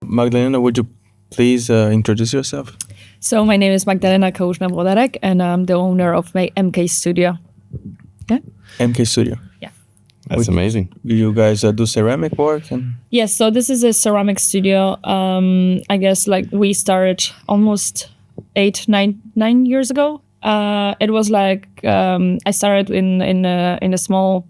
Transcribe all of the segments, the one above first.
Magdalena, would you please introduce yourself? So my name is Magdalena Kožna-Vodarek, and I'm the owner of my MK Studio. Yeah. MK Studio. Yeah. That's amazing. You guys do ceramic work and Yes. So this is a ceramic studio. I guess like we started almost 9 years ago. It was like I started in a small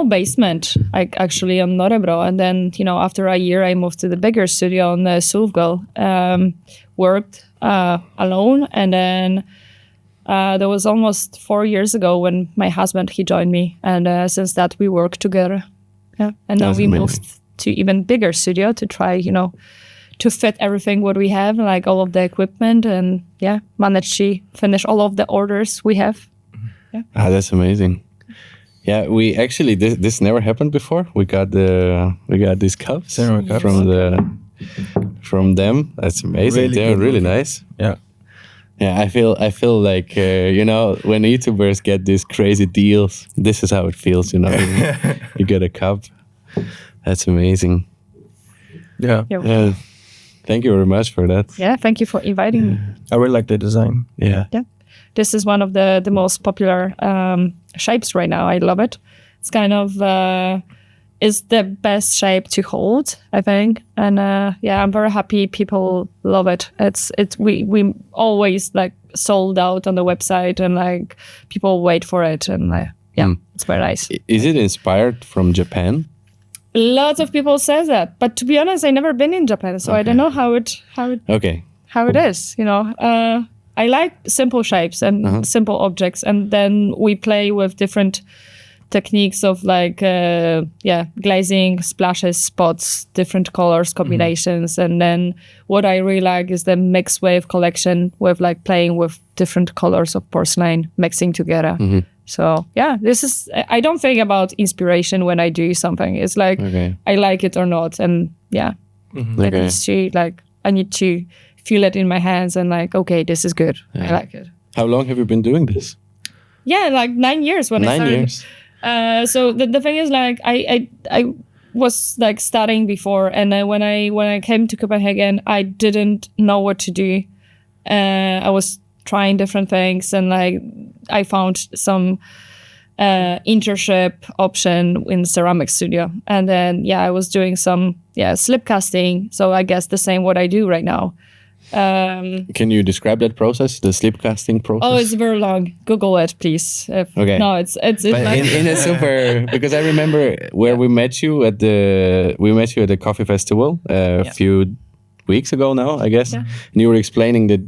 basement, like actually on Norebro, and then after a year I moved to the bigger studio on the Suvgal. Worked alone, and then that was almost 4 years ago when my husband he joined me, and since that we work together. Yeah, and now That's we amazing. moved to even bigger studio to try to fit everything what we have, like all of the equipment, and manage to finish all of the orders we have. That's amazing. Yeah, we actually this never happened before. We got these cups Ceramic cups. from them. That's amazing. Really They're good really looking. nice. yeah. Yeah, I feel like when YouTubers get these crazy deals, this is how it feels. You get a cup. That's amazing. Yeah. Yeah, thank you very much for that. Yeah, thank you for inviting me. I really like the design. Yeah. Yeah, this is one of the most popular shapes right now. I love it. It's kind of is the best shape to hold, I think, and I'm very happy people love it. We always like sold out on the website, and like people wait for it, and it's very nice. Is it inspired from Japan? Lots of people say that, but to be honest, I never been in Japan, so I don't know how it Okay. is. I like simple shapes and simple objects, and then we play with different techniques of like glazing, splashes, spots, different colors, combinations, and then what I really like is the mixed wave collection with like playing with different colors of porcelain mixing together. So this is, I don't think about inspiration when I do something. It's like I like it or not, and it needs to like I need to feel it in my hands and like, okay, this is good. I like it. How long have you been doing this? Yeah, like 9 years when I 9 started. years. So the thing is, like, I was like studying before, and when I came to Copenhagen, I didn't know what to do. I was trying different things, and like I found some internship option in ceramic studio, and then I was doing some slip casting. So I guess the same what I do right now. Can you describe that process, the slip casting process? Oh, it's very long. Google it, please. Okay. No, it's But like, in a super, because I remember where we met you at the coffee festival a few weeks ago now, I guess. Yeah. And you were explaining that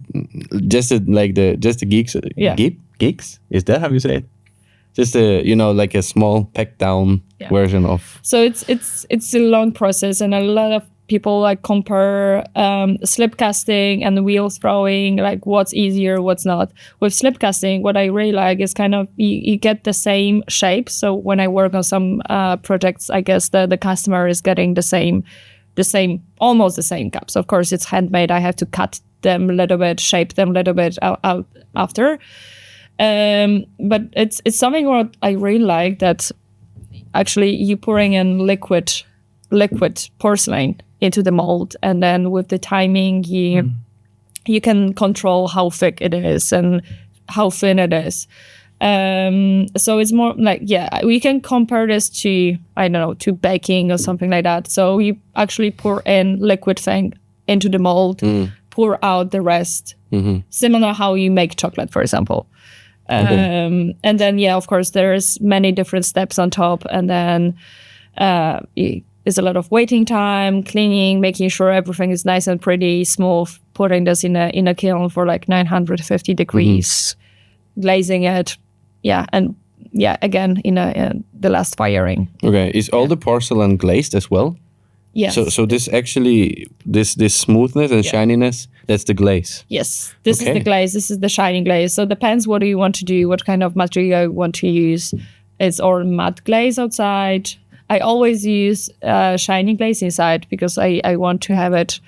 just the geeks. Yeah. Geeks? Is that how you say it? Just like a small packed down version of. So it's a long process, and a lot of people like compare slip casting and wheel throwing, like what's easier, what's not. With slip casting, what I really like is kind of you get the same shape. So when I work on some projects, I guess the customer is getting the same, almost the same cups. Of course, it's handmade. I have to cut them a little bit, shape them a little bit out after. But it's something what I really like, that actually you pouring in liquid porcelain into the mold, and then with the timing you can control how thick it is and how thin it is. So it's more like we can compare this to, I don't know, to baking or something like that. So you actually pour in liquid thing into the mold, pour out the rest, similar how you make chocolate, for example. And then of course there's many different steps on top, and then there's a lot of waiting time, cleaning, making sure everything is nice and pretty smooth, putting this in a kiln for like 950 degrees, glazing it, and again in the last firing. Okay, is all the porcelain glazed as well? Yes. So this actually this smoothness and shininess, that's the glaze. Yes, this is the glaze. This is the shining glaze. So it depends what do you want to do, what kind of material you want to use. It's all matte glaze outside. I always use shining glaze inside because I want to have it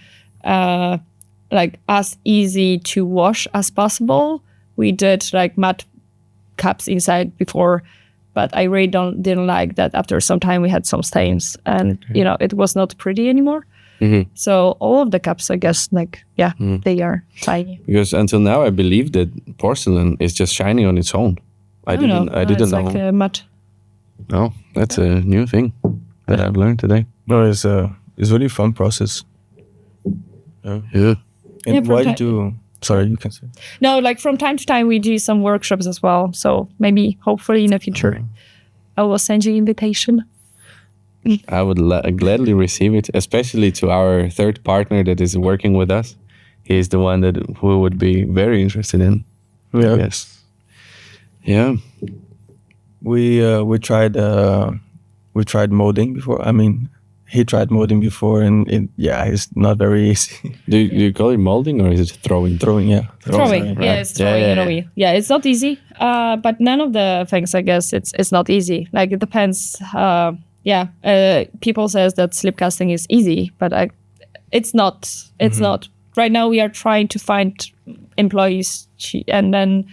like as easy to wash as possible. We did like matte cups inside before, but I really didn't like that. After some time we had some stains, and it was not pretty anymore. So all of the cups, I guess, like, they are tiny. Because until now, I believe that porcelain is just shiny on its own. I didn't it's know. like matte. No, that's a new thing that I've learned today. No, it's really fun process. Yeah. And from why ti- do you? Sorry, you can say. No, like from time to time we do some workshops as well. So maybe, hopefully in the future, I will send you invitation. I would gladly receive it, especially to our third partner that is working with us. He's the one that who would be very interested in. Yeah. Yes. Yeah. We tried molding before. I mean, he tried molding before, and it's not very easy. Do you call it molding or is it throwing? Throwing, yeah. Throwing. right. Yeah, it's throwing Yeah, in a yeah. way. Yeah, it's not easy. But none of the things, I guess, it's not easy. Like, it depends. People says that slip casting is easy, but it's not. It's not. Right now we are trying to find employees, and then,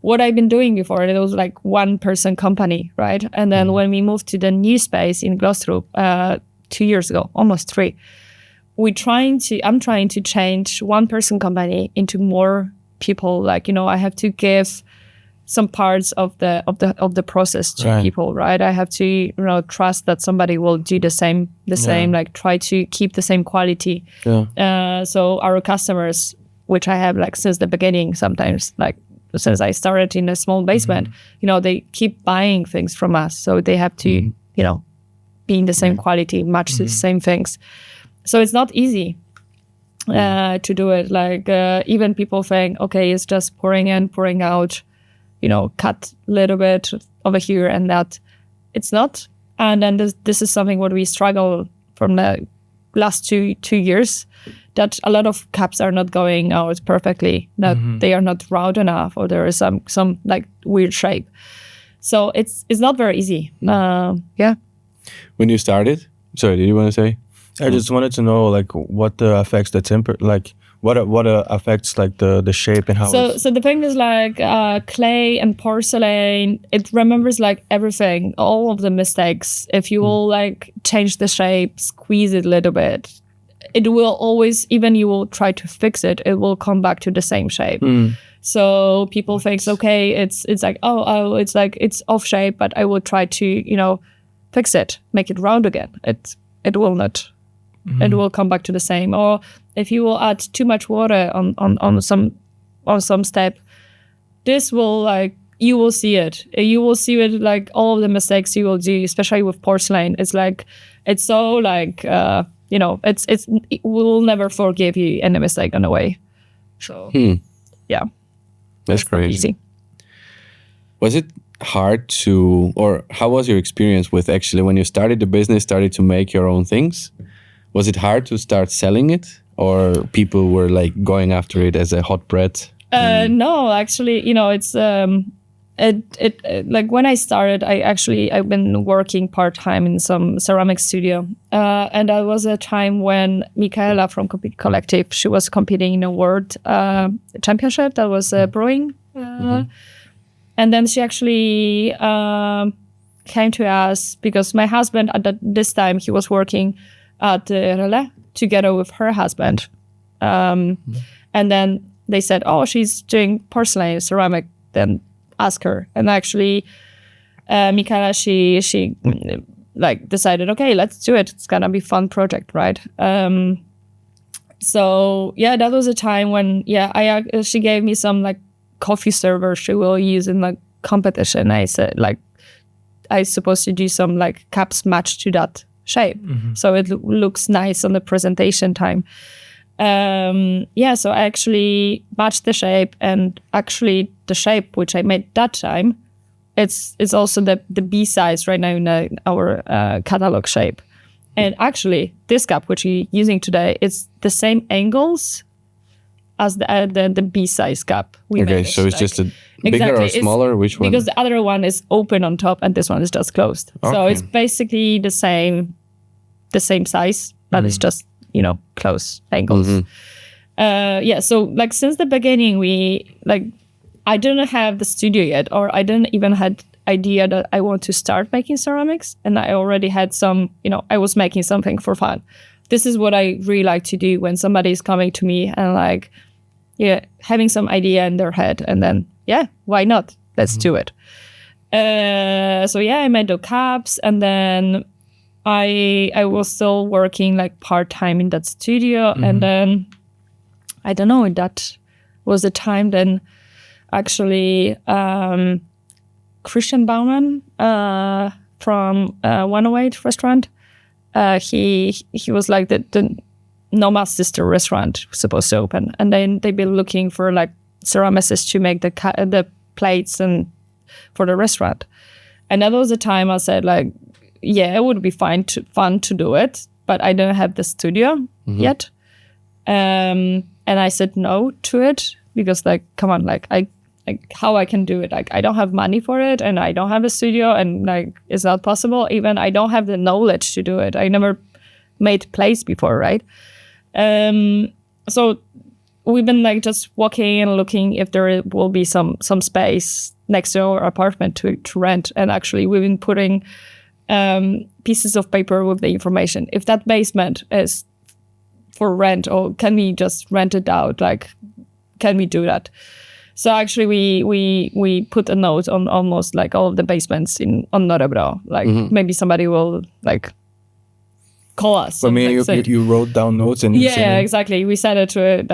what I've been doing before, it was like one person company, right? And then when we moved to the new space in Glostrup 2 years ago, almost 3, I'm trying to change one person company into more people. Like, I have to give some parts of the process to Right. people, right? I have to, trust that somebody will do the same, like try to keep the same quality. Yeah. So our customers, which I have like since the beginning, sometimes like since I started in a small basement, they keep buying things from us. So they have to, be in the same quality, match the same things. So it's not easy to do it. Like even people think, okay, it's just pouring in, pouring out, cut a little bit over here and that. It's not. And then this is something what we struggle from the last two years, that a lot of cups are not going out perfectly, that they are not round enough, or there is some like weird shape. So it's not very easy. Yeah. When you started, sorry, did you want to say? I just wanted to know, like, what affects the temper, like what affects like the shape and how. So the thing is, like, clay and porcelain, it remembers like everything, all of the mistakes. If you will like change the shape, squeeze it a little bit, it will always, even you will try to fix it, it will come back to the same shape. So people think, okay, it's like, oh, it's like it's off shape, but I will try to fix it, make it round again. It will not. It will come back to the same. Or if you will add too much water on some step, this will, like, you will see it. You will see it, like all of the mistakes you will do, especially with porcelain. It's like, it's so like, it will never forgive you any mistake on the way. So yeah, That's it's not crazy. easy. Was it hard to, or how was your experience with actually when you started the business, started to make your own things? Was it hard to start selling it, or people were like going after it as a hot bread? No, actually, it's like when I started, I've been working part-time in some ceramic studio, and that was a time when Michaela from Collective, she was competing in a world championship that was brewing, and then she actually came to us because my husband at this time, he was working at Relais together with her husband, and then they said, oh, she's doing porcelain ceramic, then ask her. And actually Michaela, she like decided, okay, let's do it, it's gonna be fun project, right? So yeah, that was a time when she gave me some like coffee server she will use in like competition. I said, like, I supposed to do some like cups matched to that shape, so it looks nice on the presentation time. So I actually matched the shape, and actually the shape which I made that time, it's also the B size right now in our catalog shape. And actually this cup which we're using today, it's the same angles as the B size cup we made. So it's like, just a bigger or smaller? Which one? Because the other one is open on top and this one is just closed. So Okay. it's basically the same size, but it's just, close angles. So like since the beginning, I didn't have the studio yet, or I didn't even had idea that I want to start making ceramics. And I already had some, I was making something for fun. this is what I really like to do when somebody is coming to me and like, having some idea in their head, and then why not? Let's do it. So I made the cups, and then I was still working like part-time in that studio, and then I don't know, that was the time then actually Christian Baumann from 108 restaurant, he was like the Noma's sister restaurant supposed to open, and then they've been looking for like ceramicists to make the plates and for the restaurant. And that was the time I said like, it would be fun to do it, but I don't have the studio yet. And I said no to it because like, come on, like how I can do it? Like I don't have money for it, and I don't have a studio, and like it's not possible. Even I don't have the knowledge to do it. I never made plates before, right? So we've been like just walking and looking if there will be some space next to our apartment to rent. And actually we've been putting pieces of paper with the information. If that basement is for rent, or can we just rent it out? Like, can we do that? So actually we put a note on almost like all of the basements on Norebro. Like maybe somebody will like call us. For me, you wrote down notes and exactly. We said it to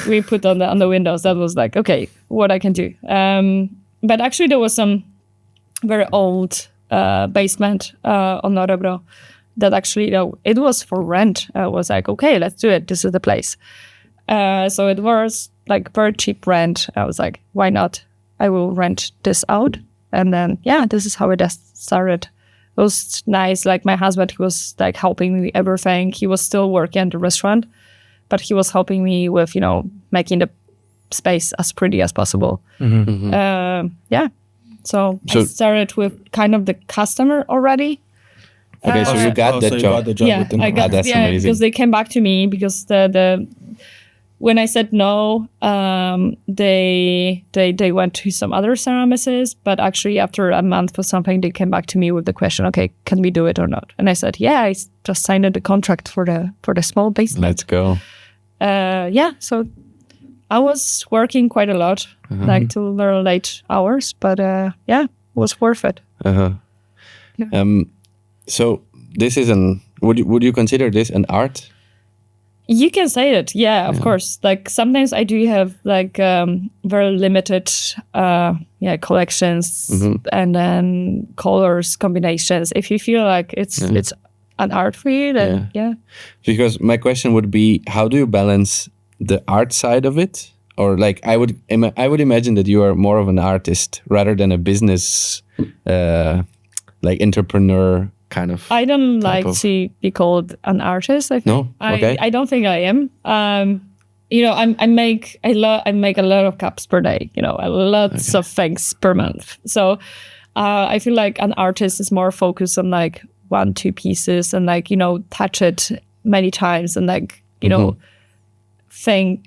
we put on the windows. That was like, okay, what I can do. But actually there was some very old basement on Norebro that actually it was for rent. I was like, okay, let's do it. This is the place. So it was like very cheap rent. I was like, why not? I will rent this out. And then this is how it started. It was nice. Like my husband, he was like helping me with everything. He was still working at the restaurant, but he was helping me with, making the space as pretty as possible. So I started with kind of the customer already. Okay, so you got that job. Got the job with I got that's amazing. because they came back to me because the when I said no, they went to some other ceramicists, but actually after a month or something, they came back to me with the question, okay, can we do it or not? And I said, I just signed the contract for the small basement. Let's go. So I was working quite a lot, like till very late hours, but it was worth it. So this is would you consider this an art? You can say it, of course. Like sometimes I do have like very limited collections and then colors combinations. If you feel like it's an art for you, then Because my question would be, how do you balance the art side of it? Or like I would imagine that you are more of an artist rather than a business like entrepreneur kind of. I don't like to be called an artist. I think. No, okay. I don't think I am. I make a lot of cups per day. Lots of things per month. So I feel like an artist is more focused on like 1-2 pieces and like touch it many times and like think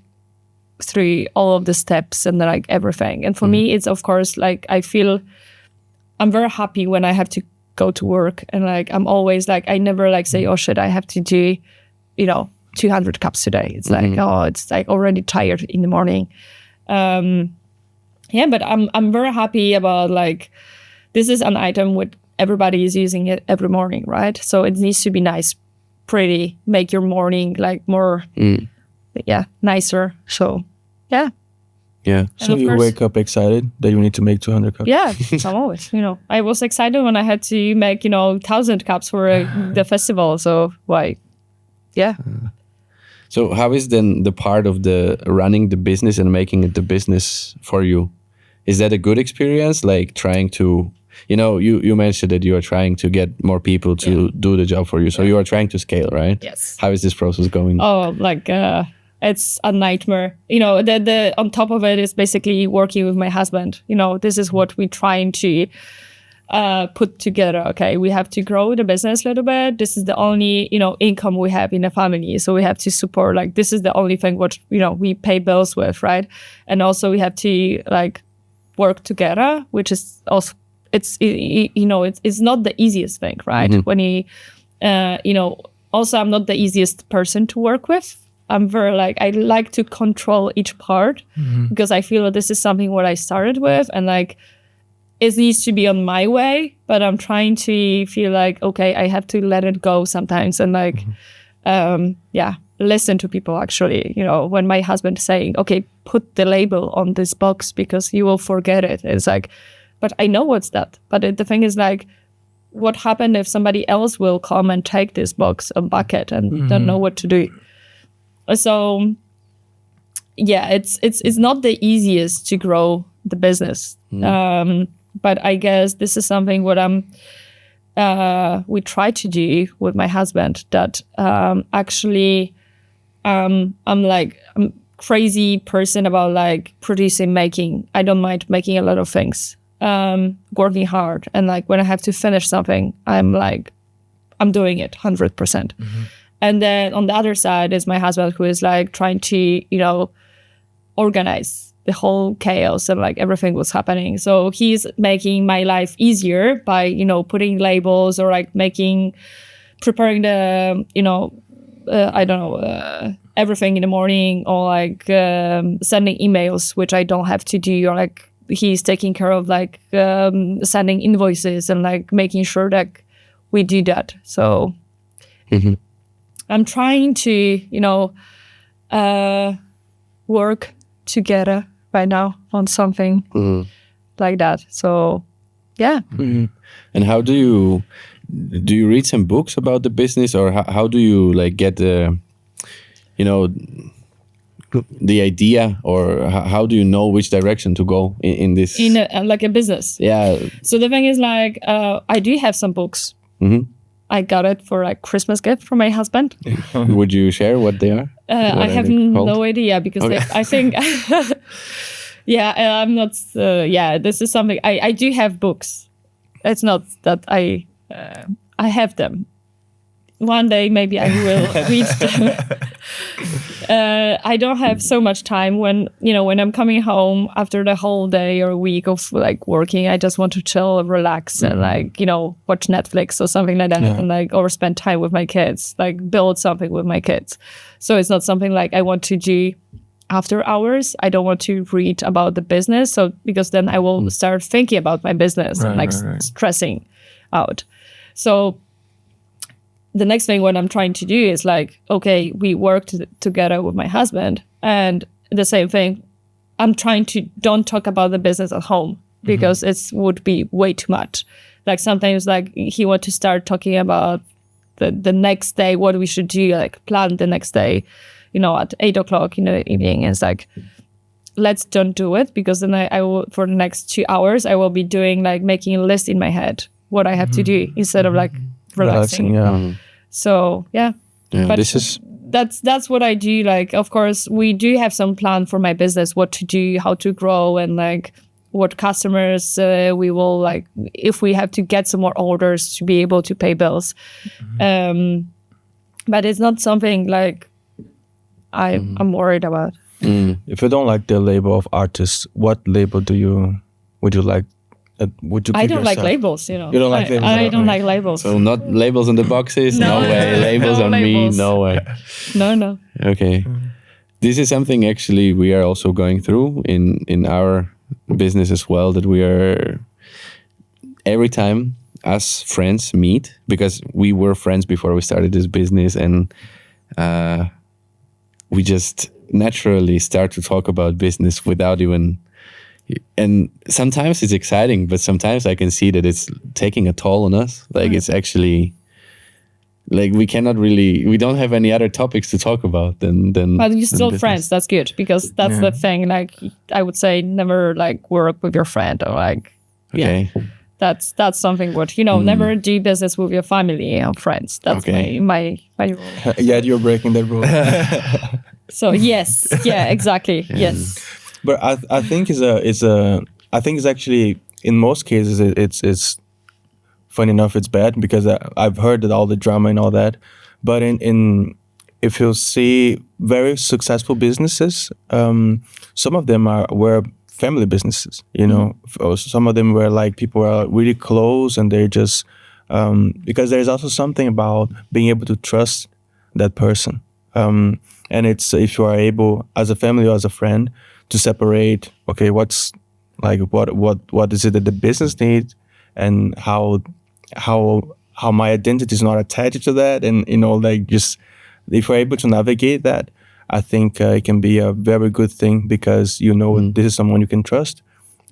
through all of the steps and like everything. And for me, it's of course like I feel I'm very happy when I have to go to work and like I'm always like I never like say, oh shit, I have to do 200 cups today. It's like it's like already tired in the morning. But I'm very happy about like this is an item with everybody is using it every morning, right? So it needs to be nice, pretty, make your morning like more nicer. So So you wake up excited that you need to make 200 cups? Yeah, I'm always, I was excited when I had to make, 1,000 cups for the festival. So why? Yeah. So how is then the part of the running the business and making it the business for you? Is that a good experience? Like trying to, you mentioned that you are trying to get more people to do the job for you. So you are trying to scale, right? Yes. How is this process going? Oh, like, it's a nightmare. The on top of it is basically working with my husband. This is what we're trying to put together. Okay, we have to grow the business a little bit. This is the only, income we have in the family. So we have to support, like, this is the only thing what, we pay bills with, right? And also we have to, like, work together, which is also, it's not the easiest thing, right? When you, also I'm not the easiest person to work with. I'm very like, I like to control each part because I feel that this is something what I started with, and like it needs to be on my way, but I'm trying to feel like, okay, I have to let it go sometimes, and like, listen to people actually, you know, when my husband is saying, okay, put the label on this box because you will forget it. It's like, but I know what's that. But the thing is like, what happened if somebody else will come and take this box or bucket and don't know what to do? So yeah, it's not the easiest to grow the business. But I guess this is something what we try to do with my husband, that actually I'm crazy person about like producing, making. I don't mind making a lot of things, working hard. And like when I have to finish something, I'm doing it 100%. And then on the other side is my husband, who is like trying to, you know, organize the whole chaos and like everything was happening. So he's making my life easier by, you know, putting labels or like preparing the, you know, everything in the morning, or like sending emails, which I don't have to do, or like he's taking care of like sending invoices and like making sure that we do that. So I'm trying to, you know, work together right now on something like that. So, yeah. And how do you read some books about the business, or how do you like get the, you know, the idea, or how do you know which direction to go in this? In like a business. Yeah. So the thing is like, I do have some books. I got it for like Christmas gift from my husband. Would you share what they are? I have no idea because I think, I'm not, this is something, I do have books. It's not that I have them. One day maybe I will read them. I don't have so much time when I'm coming home after the whole day or week of like working. I just want to chill, relax, and like, you know, watch Netflix or something like that, and like, or spend time with my kids, like build something with my kids. So it's not something like I want to do after hours. I don't want to read about the business, so because then I will start thinking about my business and like stressing out. So the next thing what I'm trying to do is like, okay, we worked together with my husband, and the same thing, I'm trying to don't talk about the business at home because it would be way too much. Like sometimes like he want to start talking about the next day, what we should do, like plan the next day, you know, at 8:00 in the evening. And it's like, let's don't do it, because then I will, for the next 2 hours, I will be doing like making a list in my head, what I have to do, instead of like relaxing. So but that's what I do. Like, of course we do have some plan for my business, what to do, how to grow, and like what customers we will, like if we have to get some more orders to be able to pay bills. But it's not something like I'm worried about. If you don't like the label of artist, what label would you like? Would you? I don't like labels, you know. You don't like labels. I don't like labels. So not labels on the boxes. No way. Labels No on labels. me. No way. No. Okay. This is something actually we are also going through in our business as well, that we are, every time us friends meet, because we were friends before we started this business, and we just naturally start to talk about business without even, and sometimes it's exciting, but sometimes I can see that it's taking a toll on us. Like it's actually, like we don't have any other topics to talk about than But you're still friends. That's good, because that's the thing. Like I would say, never like work with your friend, or like that's something what, you know, never do business with your family or friends. That's my rule. Yet you're breaking that rule. So yes, exactly, yes. But I think I think it's actually, in most cases it's funny enough, it's bad, because I've heard that all the drama and all that. But in if you see very successful businesses, some of them were family businesses, you know. Or some of them were like people are really close, and they just because there's also something about being able to trust that person. And it's if you are able, as a family or as a friend, to separate. Okay, what's like what is it that the business needs, and how my identity is not attached to that, and like just if we're able to navigate that, I think it can be a very good thing because this is someone you can trust,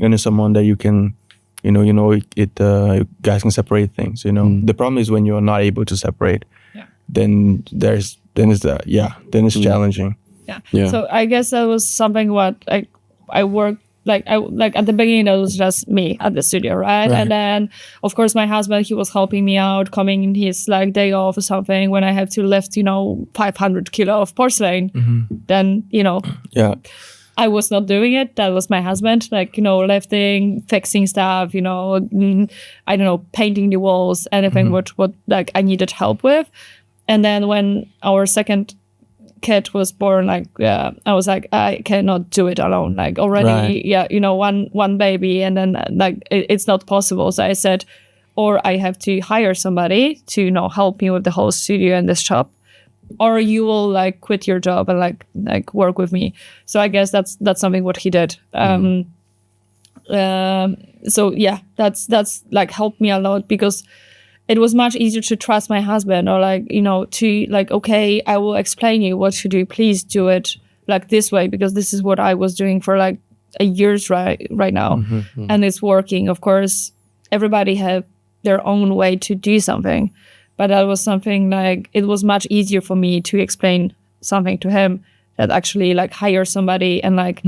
and it's someone that you can, you guys can separate things. The problem is when you're not able to separate, then it's challenging. Yeah. So I guess that was something what I worked like at the beginning it was just me at the studio, right? And then of course my husband, he was helping me out, coming in his like day off or something when I have to lift 500 kilo of porcelain. Then I was not doing it. That was my husband, lifting, fixing stuff, I don't know, painting the walls, anything what like I needed help with. And then when our second kid was born, I was like, I cannot do it alone. Like already, one baby, and then it's not possible. So I said, or I have to hire somebody to help me with the whole studio and this shop, or you will like quit your job and like work with me. So I guess that's something what he did. So yeah, that's like helped me a lot because it was much easier to trust my husband, or to okay, I will explain you what to do. Please do it like this way, because this is what I was doing for like a years right now. And it's working. Of course, everybody have their own way to do something, but that was something like it was much easier for me to explain something to him that actually like hire somebody and like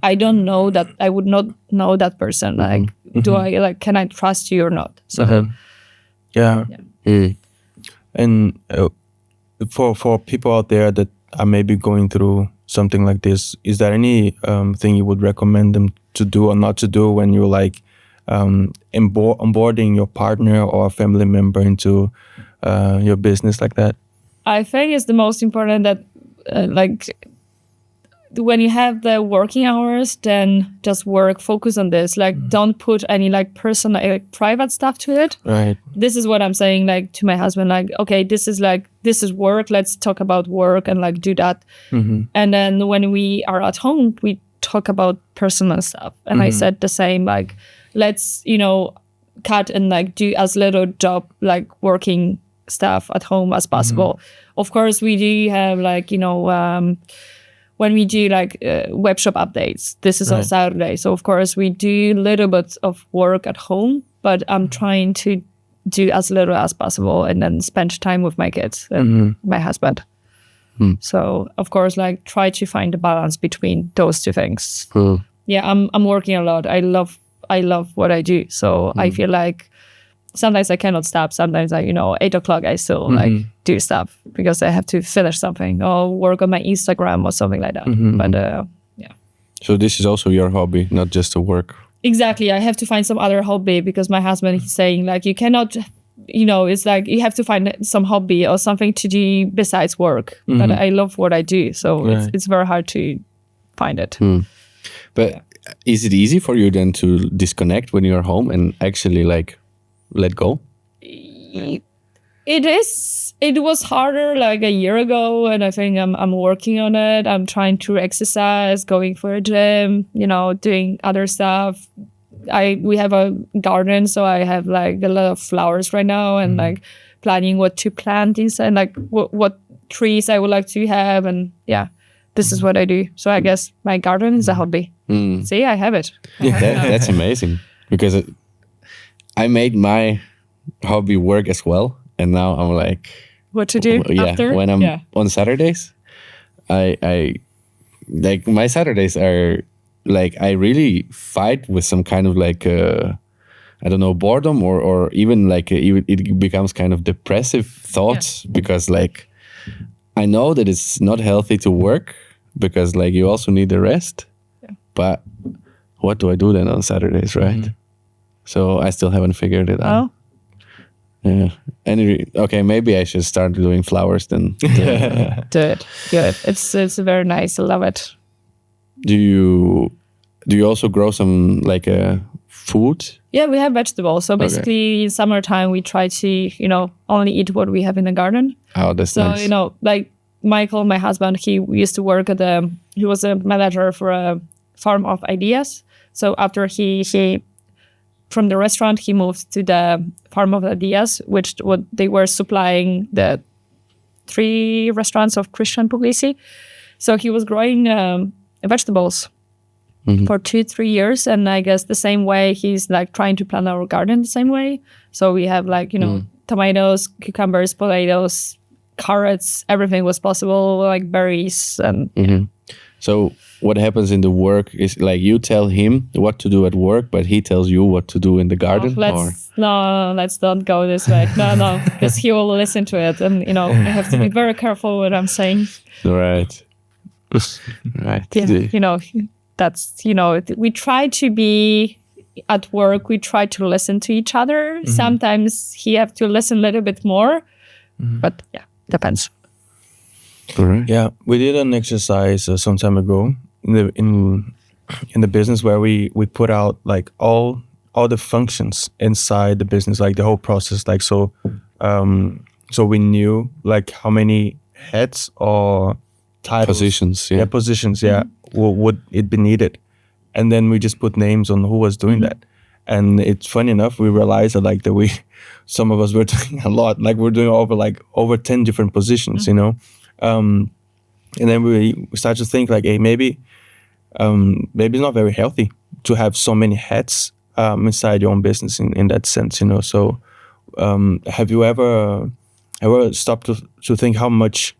I don't know that I would not know that person. Like do I can I trust you or not? So yeah. And for people out there that are maybe going through something like this, is there any thing you would recommend them to do or not to do when you're like onboarding your partner or a family member into your business like that? I think it's the most important that when you have the working hours, then just focus on this. Like don't put any like personal private stuff to it. Right. This is what I'm saying like to my husband, like, okay, this is work. Let's talk about work and like do that. And then when we are at home, we talk about personal stuff. And I said the same, like, let's, cut and like do as little job, like working stuff at home as possible. Of course, we do have like, when we do like web shop updates, this is on Saturday. So of course we do a little bit of work at home, but I'm trying to do as little as possible and then spend time with my kids and my husband. So of course, like try to find a balance between those two things. Yeah, I'm working a lot. I love what I do. So I feel like sometimes I cannot stop. Sometimes 8 o'clock I still like do stuff because I have to finish something or work on my Instagram or something like that. But yeah. So this is also your hobby, not just a work. Exactly. I have to find some other hobby because my husband, he's saying like, you cannot, it's like you have to find some hobby or something to do besides work. But I love what I do. So it's very hard to find it. But is it easy for you then to disconnect when you're home and actually like let go? It is. It was harder like a year ago, and I think I'm working on it. I'm trying to exercise, going for a gym, doing other stuff. We have a garden, so I have like a lot of flowers right now, and like planning what to plant inside, like what trees I would like to have, and this is what I do. So I guess my garden is a hobby. See, I have it. That's amazing because I made my hobby work as well, and now I'm like, what to do after? When I'm on Saturdays, I like my Saturdays are like I really fight with some kind of like I don't know, boredom or even like it becomes kind of depressive thoughts because like I know that it's not healthy to work because like you also need the rest. But what do I do then on Saturdays, right? So I still haven't figured it out. Yeah. Okay, maybe I should start doing flowers then. Do it. Good. It's very nice. I love it. Do you also grow some like food? Yeah, we have vegetables. So basically, in summertime, we try to, only eat what we have in the garden. Oh, that's So, nice. like Michael, my husband, he used to work he was a manager for a farm of ideas. So after he from the restaurant, he moved to the farm of ideas, which what they were supplying the 3 restaurants of Christian Puglisi. So he was growing vegetables for 2-3 years, and I guess the same way he's like trying to plant our garden the same way. So we have like tomatoes, cucumbers, potatoes, carrots, everything was possible, like berries and. So what happens in the work is like you tell him what to do at work, but he tells you what to do in the garden. Let's not go this way. No, because he will listen to it, and I have to be very careful what I'm saying. Right. Right. Yeah, that's we try to be at work. We try to listen to each other. Sometimes he have to listen a little bit more, but yeah, depends. Right. Yeah, we did an exercise some time ago in the business where we put out like all the functions inside the business, like the whole process, like so we knew like how many heads or titles, positions, would it be needed, and then we just put names on who was doing that. And it's funny enough, we realized that like some of us were doing a lot, like we're doing over 10 different positions, and then we start to think like, hey, maybe it's not very healthy to have so many hats inside your own business in that sense, So have you ever stopped to think how much?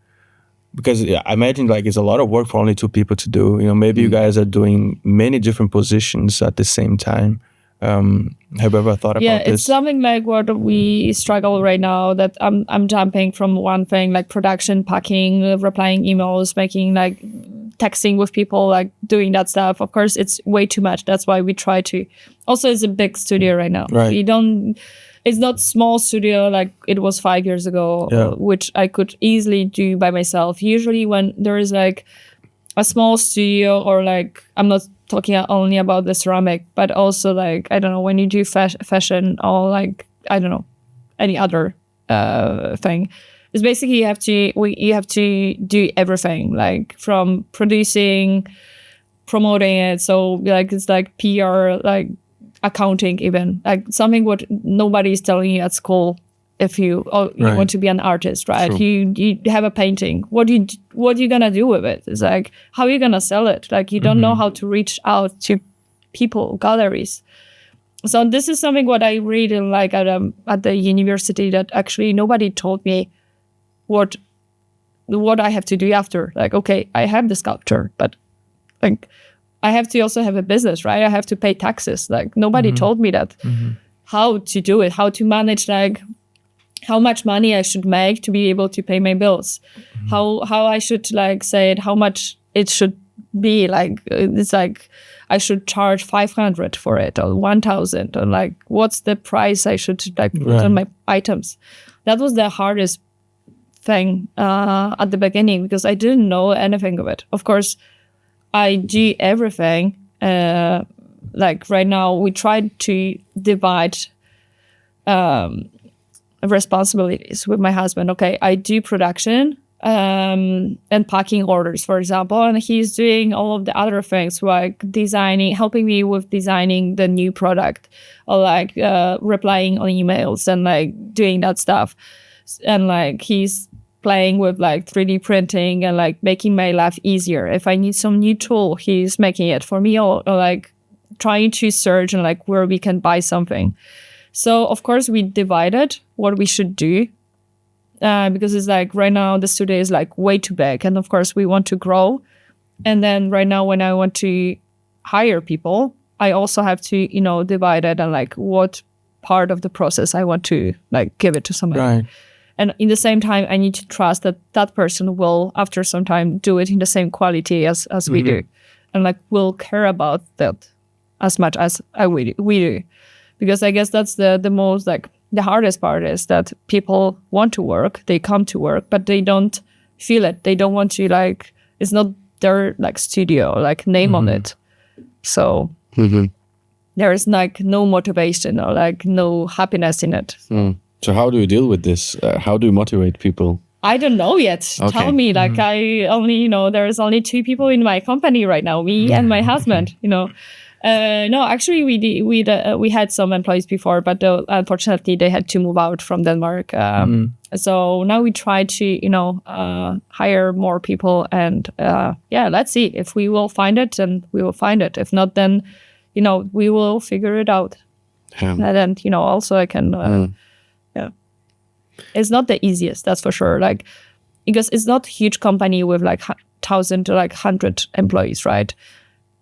Because I imagine like it's a lot of work for only 2 people to do. Maybe you guys are doing many different positions at the same time. Have you ever thought about this? Yeah, it's something like what we struggle right now, that I'm jumping from one thing like production, packing, replying emails, making like texting with people, like doing that stuff. Of course, it's way too much. That's why we try to. Also, it's a big studio right now. Right. It's not small studio like it was 5 years ago, which I could easily do by myself. Usually when there is like a small studio, or like, I'm not talking only about the ceramic, but also like, I don't know, when you do fashion or like, I don't know, any other thing. It's basically you have to do everything, like from producing, promoting it. So like it's like PR, like accounting, even like something what nobody is telling you at school. If you want to be an artist, right? True. You have a painting. What you gonna do with it? It's like, how are you gonna sell it? Like, you don't know how to reach out to people, galleries. So this is something what I really like at the university, that actually nobody told me what I have to do after. Like, okay, I have the sculpture, but like I have to also have a business, right? I have to pay taxes. Like, nobody told me that. How to do it, how to manage, like how much money I should make to be able to pay my bills, how I should like say it, how much it should be, like it's like I should charge 500 for it or 1,000, or like what's the price I should like put on my items. That was the hardest thing at the beginning, because I didn't know anything of it. Of course, I do everything. Like right now, we try to divide responsibilities with my husband. Okay, I do production and packing orders, for example, and he's doing all of the other things, like designing, helping me with designing the new product, or like replying on emails and like doing that stuff. And like he's playing with like 3D printing and like making my life easier. If I need some new tool, he's making it for me, or like trying to search and like where we can buy something. So of course we divided what we should do, because it's like right now the studio is like way too big, and of course we want to grow. And then right now when I want to hire people, I also have to divide it, and like what part of the process I want to like give it to somebody. Right. And in the same time, I need to trust that that person will, after some time, do it in the same quality as we do, and like will care about that as much as we do. Because I guess that's the most, like, the hardest part is that people want to work, they come to work, but they don't feel it. They don't want to, like, it's not their, like, studio, like, name on it. So, there is like no motivation or like no happiness in it. So how do you deal with this? How do you motivate people? I don't know yet. Okay. Tell me, like I only, there is only 2 people in my company right now, me and my husband. No, actually, we had some employees before, but unfortunately, they had to move out from Denmark. So now we try to, hire more people, and let's see if we will find it, and we will find it. If not, then, we will figure it out. And then, also I can, it's not the easiest, that's for sure. Like, because it's not a huge company with like 1,000 to like 100 employees, right?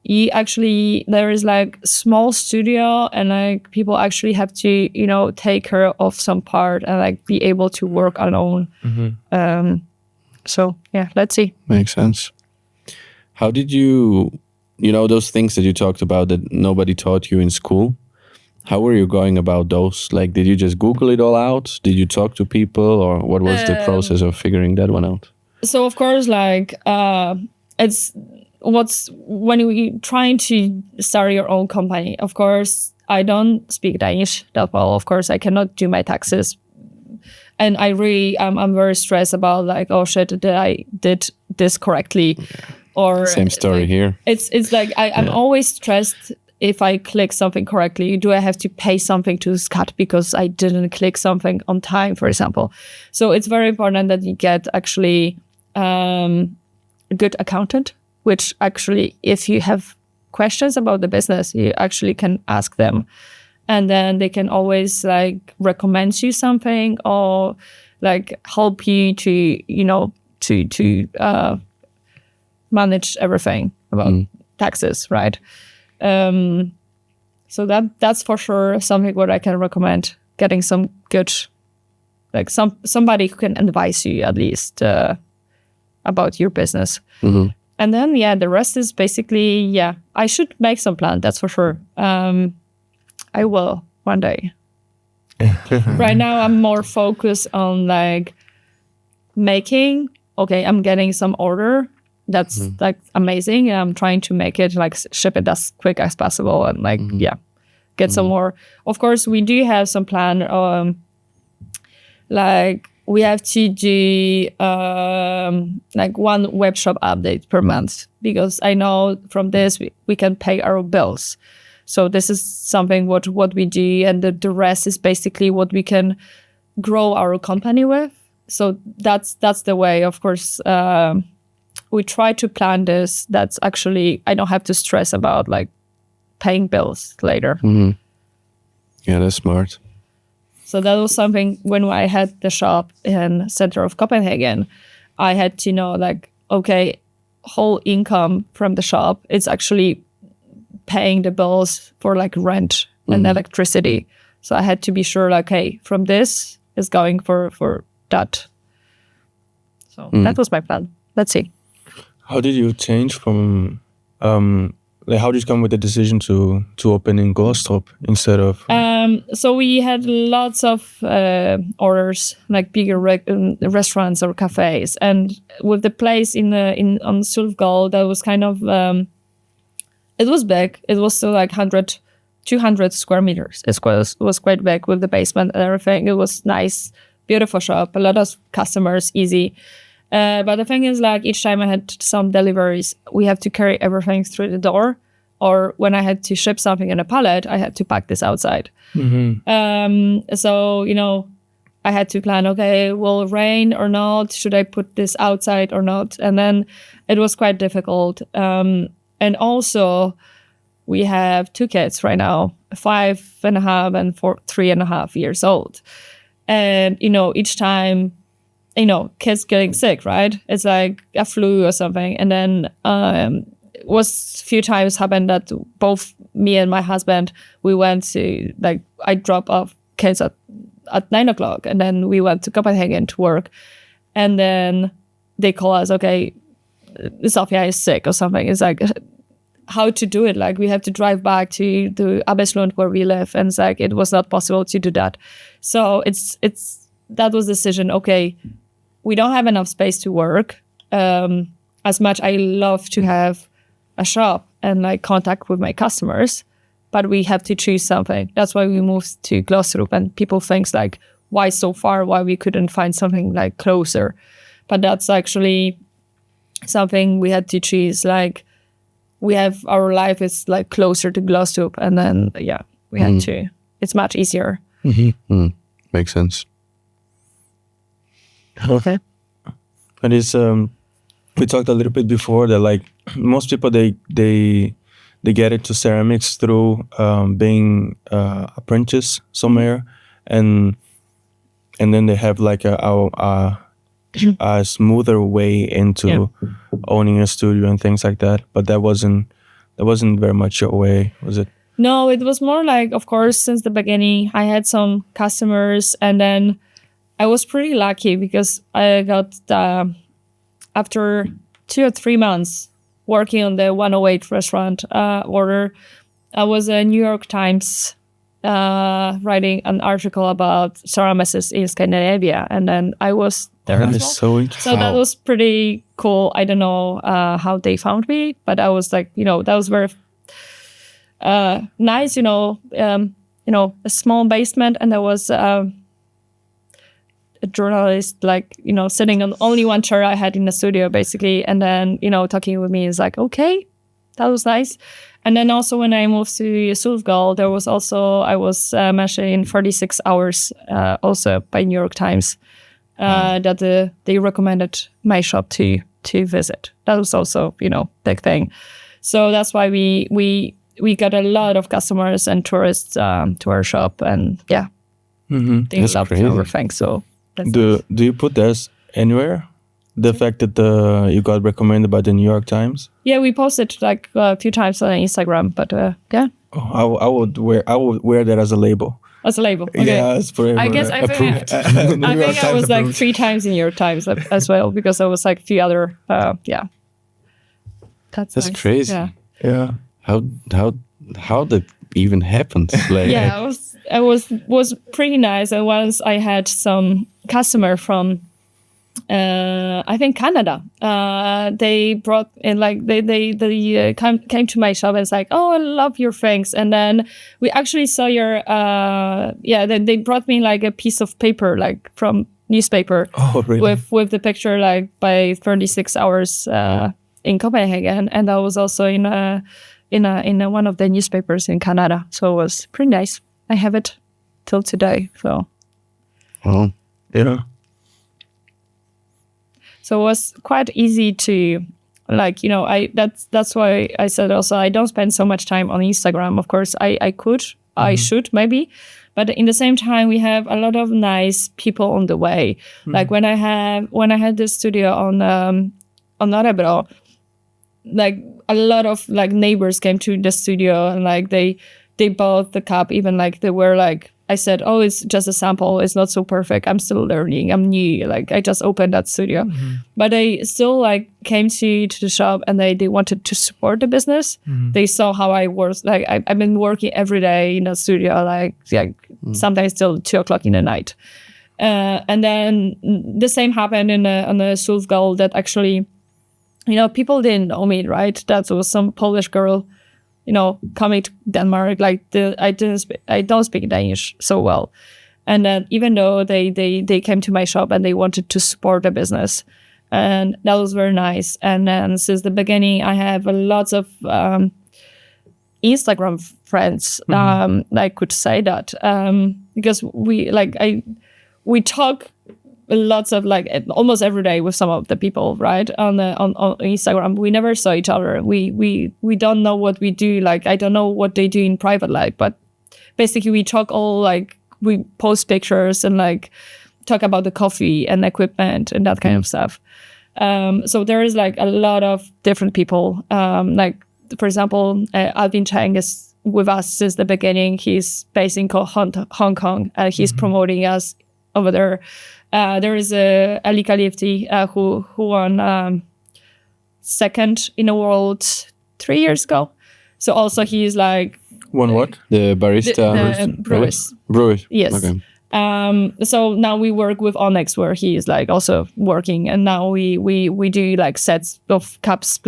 There is like small studio, and like people actually have to, take care of some part and like be able to work alone. So yeah, let's see. Makes sense. How did you, those things that you talked about that nobody taught you in school? How were you going about those? Like, did you just Google it all out? Did you talk to people, or what was the process of figuring that one out? So of course, like when you trying to start your own company. Of course, I don't speak Danish that well. Of course, I cannot do my taxes, and I'm very stressed about like, oh shit, did I did this correctly? Or same story here. It's like I'm always stressed. If I click something correctly, do I have to pay something to Skat because I didn't click something on time, for example? So it's very important that you get actually a good accountant, which actually, if you have questions about the business, you actually can ask them. And then they can always like recommend you something, or like help you to, to manage everything about taxes, right? So that's for sure something what I can recommend, getting some good, like somebody who can advise you at least about your business. And then the rest is basically I should make some plan, that's for sure. I will one day. Right now I'm more focused on like making, I'm getting some order. That's like amazing. And I'm trying to make it like ship it as quick as possible, and like, get some more. Of course, we do have some plan. Like we have to do like 1 web shop update per month, because I know from this we can pay our bills. So this is something what we do, and the rest is basically what we can grow our company with. So that's the way. Of course, we try to plan this. That's actually, I don't have to stress about like paying bills later. Yeah, that's smart. So that was something when I had the shop in center of Copenhagen. I had to know like, okay, whole income from the shop, it's actually paying the bills for like rent and electricity. So I had to be sure like, hey, from this is going for that. So that was my plan. Let's see. How did you change from, like, how did you come with the decision to open in Gårdstrup instead of? So we had lots of orders, like bigger restaurants or cafes, and with the place on Sulfgård, that was kind of it was big. It was still like 200 square meters. It was quite big with the basement and everything. It was nice, beautiful shop, a lot of customers, easy. But the thing is, like, each time I had some deliveries, we have to carry everything through the door, or when I had to ship something in a pallet, I had to pack this outside. So, I had to plan, okay, will it rain or not? Should I put this outside or not? And then it was quite difficult. And also, we have 2 kids right now, 5.5 and 3.5 years old. And, each time, kids getting sick, right? It's like a flu or something. And then it was a few times happened that both me and my husband, we went to, like, I drop off kids at 9 o'clock, and then we went to Copenhagen to work. And then they call us, okay, Sofia is sick or something. It's like, how to do it? Like, we have to drive back to the Abbeslund where we live. And it's like, it was not possible to do that. So that was the decision. Okay, we don't have enough space to work. As much I love to have a shop and like contact with my customers, but we have to choose something. That's why we moved to Glostrup, and people think like, why so far? Why we couldn't find something like closer? But that's actually something we had to choose. Like, we have our life is like closer to Glostrup, and then we had to. It's much easier. Makes sense. Okay. And it's we talked a little bit before that like most people they get into ceramics through being apprentice somewhere, and then they have like a smoother way into owning a studio and things like that. But that wasn't very much your way, was it? No, it was more like, of course, since the beginning, I had some customers, and then I was pretty lucky because I got, after 2 or 3 months working on the 108 restaurant order, I was a New York Times writing an article about ceramists in Scandinavia, and then I was there. That as is well. so interesting. So that was pretty cool. I don't know how they found me, but I was like, that was very nice, a small basement, and there was a journalist, like, sitting on only one chair I had in the studio, basically, and then, talking with me is like, okay, that was nice. And then also when I moved to Sulfgal, there was also, I was mentioned in 36 hours also by New York Times that they recommended my shop to visit. That was also, big thing. So that's why we got a lot of customers and tourists to our shop, and they That's loved crazy. everything. So that's Do you put this anywhere? The fact that you got recommended by the New York Times? yeah, we posted like a few times on Instagram, but Oh, I would wear that as a label. as a label. Okay. Yeah, it's forever. I guess I think New I York think I Times was like approved. 3 times in New York Times as well, because I was like a few other That's That's nice. crazy. Yeah. Yeah. How that even happened? Like, Yeah, it was pretty nice. And once I had some customer from I think Canada. They brought in, like, they came to my shop and it's like, oh, I love your things. And then we actually saw your they brought me like a piece of paper, like from newspaper, Oh, really? with the picture, like, by 36 hours in Copenhagen, and that was also in one of the newspapers in Canada. So it was pretty nice. I have it till today. So well, Yeah. So it was quite easy to, like, that's why I said also I don't spend so much time on Instagram. Of course, I could, I should maybe, but in the same time we have a lot of nice people on the way. Like when I had this studio on Örebro, like a lot of like neighbors came to the studio, and like they bought the cup, even like they were like, I said, oh, it's just a sample. It's not so perfect. I'm still learning. I'm new. Like, I just opened that studio. But they still, like, came to the shop, and they wanted to support the business. They saw how I work. Like, I've been working every day in the studio, like sometimes till 2 o'clock in the night. And then the same happened on the Sulfgal, that actually, people didn't know me, right? That was some Polish girl, coming to Denmark. Like, I don't speak Danish so well, and then even though they came to my shop and they wanted to support the business, and that was very nice. And then since the beginning, I have lots of Instagram friends. I could say that because we talk lots of, like, almost every day with some of the people, right, on Instagram. We never saw each other. We don't know what we do. Like, I don't know what they do in private life, but basically we talk all, like, we post pictures and like talk about the coffee and equipment and that kind of stuff. So there is like a lot of different people. Like, for example, Alvin Chang is with us since the beginning. He's based in Hong Kong. He's promoting us over there. There is Ali Khalifti who won second in the world 3 years ago. So also he's like One what? the barista, the brewers. brewers. Yes. Okay. So now we work with Onyx, where he is like also working, and now we do like sets of cups,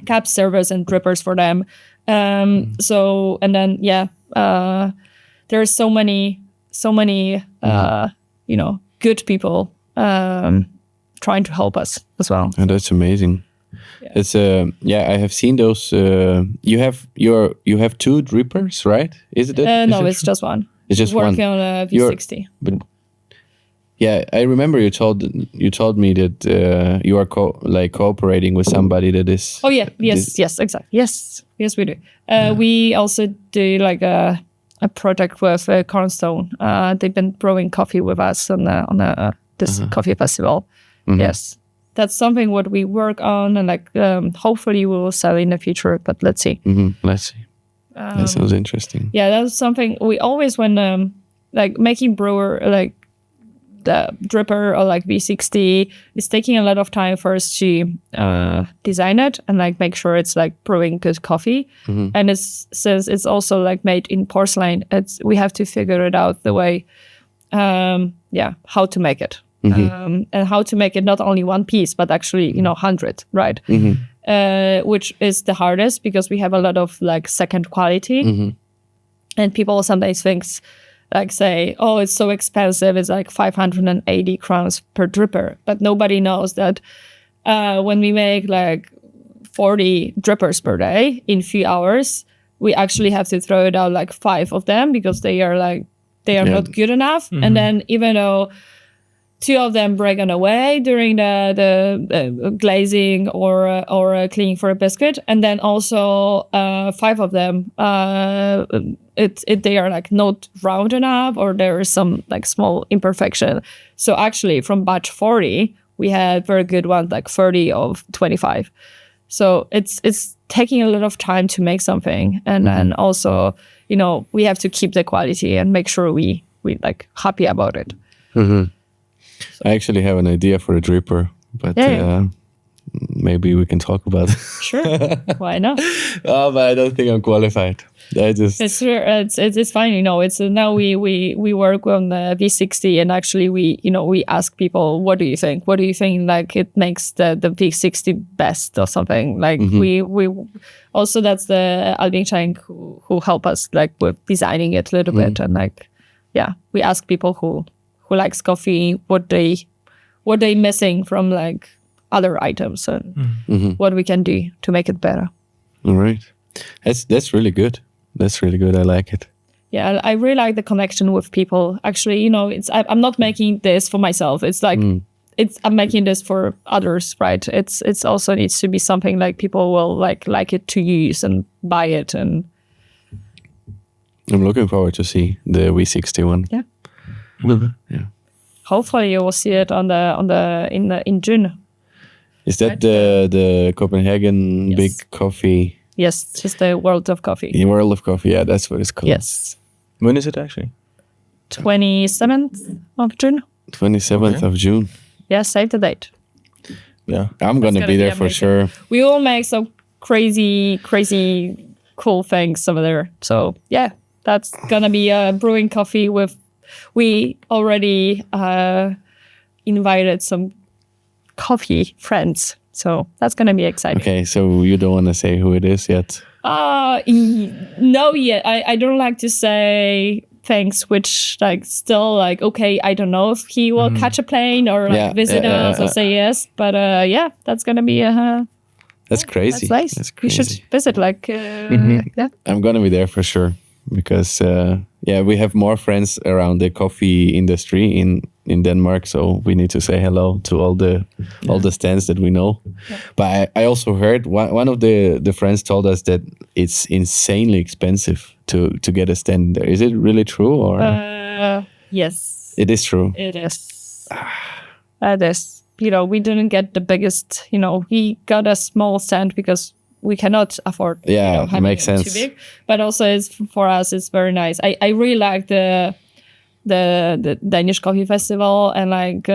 cup servers and drippers for them. So, and then, there's so many, good people trying to help us as well. And that's amazing. Yeah. It's I have seen those. You have two drippers, right? Is it? Is No, it it's true? just one. It's just working one. on a You're- V60. But yeah, I remember you told me that you are cooperating with somebody that is. Oh yeah, yes, exactly. Yes, we do. We also do like a project with Cornerstone. They've been brewing coffee with us on this coffee festival. Yes, that's something what we work on, and like hopefully we will sell in the future. But let's see. Let's see. That sounds interesting. Yeah, that's something we always when like making brewer like the dripper or like V60 is taking a lot of time first to design it and like make sure it's like brewing good coffee. And since it's also like made in porcelain, we have to figure it out the way how to make it. And how to make it not only one piece but actually 100, right? Which is the hardest because we have a lot of like second quality, and people sometimes thinks like say, oh, it's so expensive, it's like 580 crowns per dripper, but nobody knows that when we make like 40 drippers per day in few hours, we actually have to throw it out like 5 of them because they are not good enough. And then even though 2 of them break on the way during the glazing or cleaning for a biscuit, and then also 5 of them they are like not round enough, or there is some like small imperfection. So actually from batch 40 we had very good ones like 30 of 25. So it's taking a lot of time to make something, and also we have to keep the quality and make sure we like happy about it. I actually have an idea for a dripper, but maybe we can talk about it. Sure, why not? But I don't think I'm qualified. It's fine. It's now we work on the V60, and actually we ask people, what do you think? What do you think like it makes the V60 best or something? Like we also, that's the Albin Chang who help us like with designing it a little bit, and like we ask people who likes coffee, what they missing from like other items, and what we can do to make it better. All right, that's really good. That's really good. I like it. Yeah, I really like the connection with people. Actually, I'm not making this for myself. It's like I'm making this for others, right? It's also needs to be something like people will like it to use and buy it, and I'm looking forward to see the V60 one. Yeah. Yeah. Hopefully you will see it in June. Is that the Copenhagen Yes. big coffee? Yes, it's the World of Coffee. In World of Coffee, yeah, that's what it's called. Yes. When is it actually? 27th of June. 27th of June. Yeah, save the date. Yeah. I'm gonna be there for amazing. sure. We will make some crazy cool things over there. So yeah, that's gonna be brewing coffee with. We already invited some coffee friends, so that's gonna be exciting. Okay, so you don't want to say who it is yet? No, yet. I don't like to say things which like still like, okay, I don't know if he will catch a plane or like visit us or say yes, but that's gonna be that's crazy. that's nice. That's We crazy. should visit like that. I'm gonna be there for sure because we have more friends around the coffee industry in Denmark, so we need to say hello to all the stands that we know. Yeah. But I also heard one of the friends told us that it's insanely expensive to get a stand there. Is it really true, or Yes, it is true? it is. It is. We didn't get the biggest. We got a small stand because we cannot afford. Having makes it sense. Too big, but also for us, it's very nice. I really like the Danish Coffee Festival, and like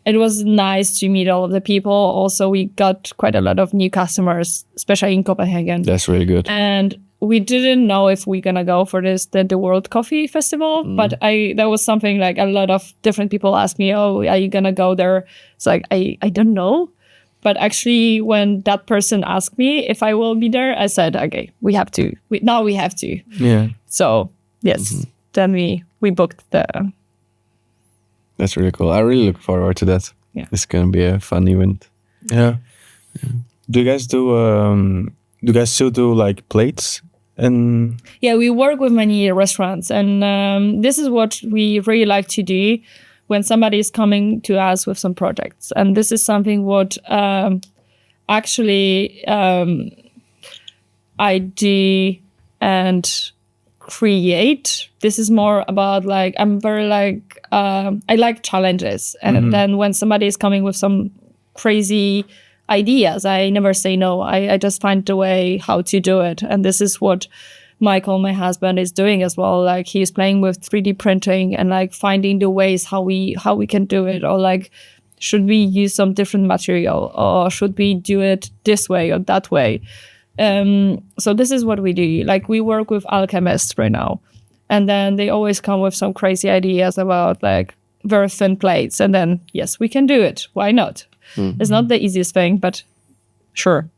it was nice to meet all of the people. Also, we got quite a lot of new customers, especially in Copenhagen. That's really good. And we didn't know if we're gonna go for the World Coffee Festival, but that was something like a lot of different people asked me, "Oh, are you gonna go there?" It's like I don't know. But actually, when that person asked me if I will be there, I said, okay, we have to. Now we have to. Yeah. So yes, then we booked the. That's really cool. I really look forward to that. Yeah. It's gonna be a fun event. Yeah. Do you guys still do like plates and Yeah, we work with many restaurants, and this is what we really like to do when somebody is coming to us with some projects. And this is something what actually I do and create. This is more about like, I'm very like, I like challenges. And then when somebody is coming with some crazy ideas, I never say no. I just find the way how to do it. And this is what Michael, my husband, is doing as well. Like he's playing with 3D printing and like finding the ways how we can do it, or like should we use some different material, or should we do it this way or that way. So this is what we do. Like we work with alchemists right now, and then they always come with some crazy ideas about like very thin plates, and then yes, we can do it. Why not? It's not the easiest thing, but sure.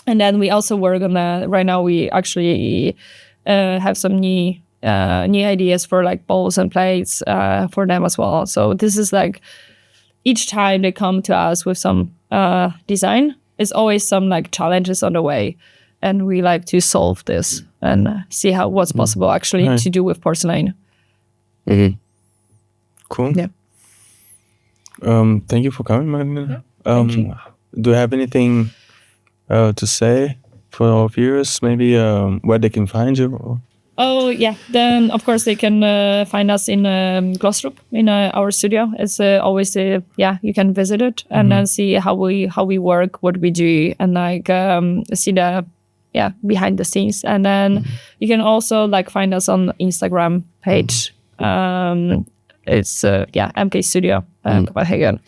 And then we also work on right now we actually have some new ideas for like bowls and plates for them as well. So this is like each time they come to us with some design, it's always some like challenges on the way, and we like to solve this and see what's possible actually to do with porcelain. Cool. Yeah. Thank you for coming, Magdalena. thank you. Do you have anything to say for our viewers? Maybe where they can find you? Or? Oh yeah, then of course they can find us in Glostrup in our studio. It's always you can visit it and then see how we work, what we do, and like see the behind the scenes. And then you can also like find us on Instagram page. It's MK Studio Copenhagen.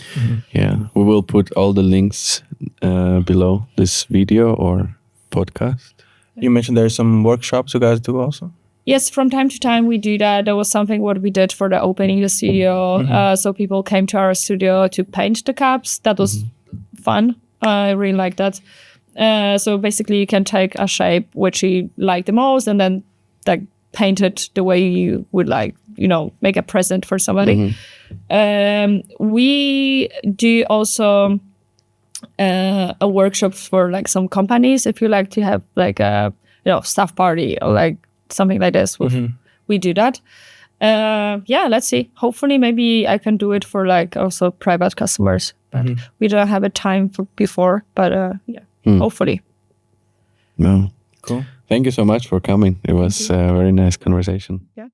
Yeah, we will put all the links below this video or podcast. You mentioned there's some workshops you guys do also. Yes, from time to time we do that. There was something what we did for the opening the studio. So people came to our studio to paint the cups. That was fun. I really like that. So basically you can take a shape which you like the most and then like paint it the way you would like, make a present for somebody. We do also a workshop for like some companies. If you like to have like a staff party or like something like this, we do that. Let's see. Hopefully, maybe I can do it for like also private customers. But we don't have a time for before. But hopefully. No. Cool. Thank you so much for coming. It was a very nice conversation. Yeah.